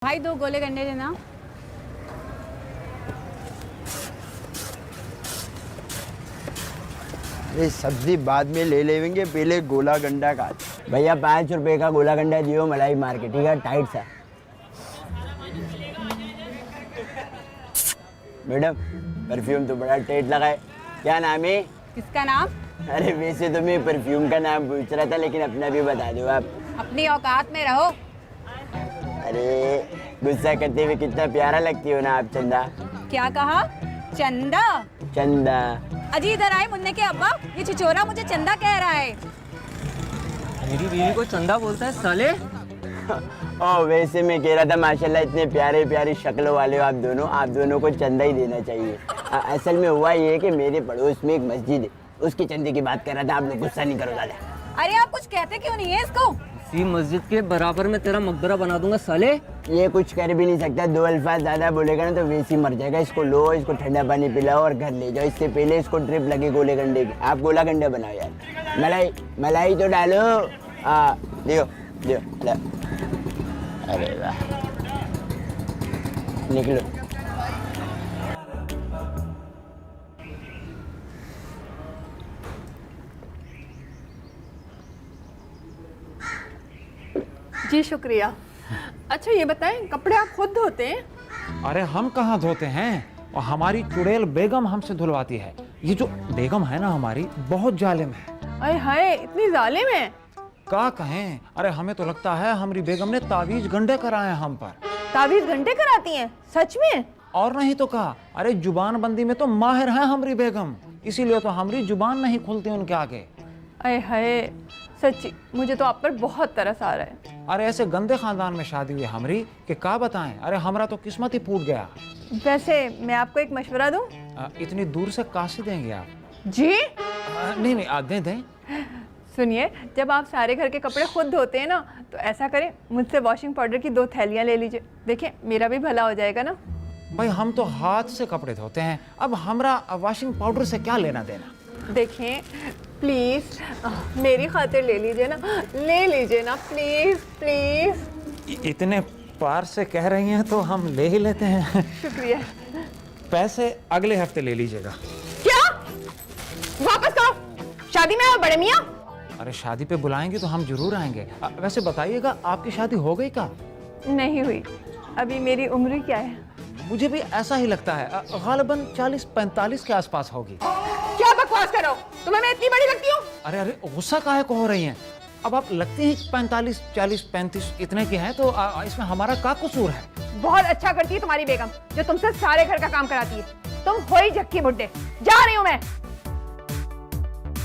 भाई 2 गोले गंडे देना। अरे सब्जी बाद में ले लेंगे, पहले गोला गंडा खा। भैया 5 रुपए का गोला गंडा दियो, मलाई मार के, ठीक है, टाइट सा। मैडम परफ्यूम तो बड़ा टाइट लगा है, क्या नाम है? किसका नाम? अरे वैसे तो मैं परफ्यूम का नाम पूछ रहा था, लेकिन अपना भी बता दो आप। अपनी औकात में रहो। अरे गुस्सा करते हुए कितना प्यारा लगती हो ना आप, चंदा। क्या कहा? चंदा? चंदा। अजी इधर आए मुन्ने के अब्बा, ये छिछोरा मुझे चंदा कह रहा है। मेरी बीवी को चंदा बोलता है साले। ओ वैसे मैं कह रहा था, माशाल्लाह इतने प्यारे प्यारी शक्लों वाले हो आप दोनों को चंदा ही देना चाहिए। असल में हुआ ये है कि मेरे पड़ोस में एक मस्जिद है, उसके चंदे की बात कर रहा था। आप लोग गुस्सा नहीं करो दादा। अरे आप कुछ कहते क्यों नहीं है इसको? इसी मस्जिद के बराबर में तेरा मकबरा बना दूंगा साले। ये कुछ कर भी नहीं सकता, 2 अल्फाज ज्यादा बोलेगा ना तो वैसे ही मर जाएगा। इसको लो, इसको ठंडा पानी पिलाओ और घर ले जाओ। इससे पहले इसको ट्रिप लगे गोले गंडे की। आप गोला गंडा बनाओ यार। मलाई तो डालो। दियो दियो। अरे वाह, निकलो। जी शुक्रिया। अच्छा ये बताएं, कपड़े आप खुद धोते हैं? अरे हम कहाँ धोते हैं, और हमारी चुड़ैल बेगम हमसे धुलवाती है। ये जो बेगम है ना हमारी, बहुत जालिम है। अरे हाय, इतनी जालिम है। क्या कहें, अरे हमें तो लगता है हमारी बेगम ने तावीज गंडे कराए हैं हम पर। ताबीज घंटे कराती हैं? सच में? और नहीं तो कहा, अरे जुबान बंदी में तो माहिर है हमारी बेगम, इसीलिए तो हमारी जुबान नहीं खुलती उनके आगे। अरे हाय, सच्ची मुझे तो आप पर बहुत तरस आ रहा है। अरे ऐसे गंदे खानदान में शादी हुई हमारी कि क्या बताएं। अरे हमारा तो किस्मत ही फूट गया। वैसे मैं आपको एक मशवरा दूं? इतनी दूर से काशी देंगे आप? जी नहीं दें। सुनिए, जब आप सारे घर के कपड़े खुद धोते हैं ना, तो ऐसा करें, मुझसे वॉशिंग पाउडर की 2 थैलियां ले लीजिए। देखिए मेरा भी भला हो जाएगा ना। भाई हम तो हाथ से कपड़े धोते हैं, अब हमरा वॉशिंग पाउडर से क्या लेना देना। देखें प्लीज, मेरी खातिर ले लीजिए ना, ले लीजिए ना, प्लीज प्लीज। इतने पार से कह रही हैं तो हम ले ही लेते हैं। शुक्रिया। पैसे अगले हफ्ते ले लीजिएगा। क्या? वापस आओ, शादी में आओ बड़े मियाँ। अरे शादी पे बुलाएंगे तो हम जरूर आएंगे। वैसे बताइएगा, आपकी शादी हो गई का? नहीं हुई, अभी मेरी उम्र क्या है? मुझे भी ऐसा ही लगता है, गालिबन 40-45 के आसपास होगी। क्या बकवास करो, तुम्हें मैं इतनी बड़ी लगती हूँ? अरे गुस्सा काहे को हो रही हैं? अब आप लगती हैं 45, 40, 35 इतने की हैं, तो इसमें हमारा क्या कसूर है? बहुत अच्छा करती है तुम्हारी बेगम, जो तुमसे सारे घर का काम कराती है। तुम हो ही झक्की बुड्ढे। जा रही हूँ मैं।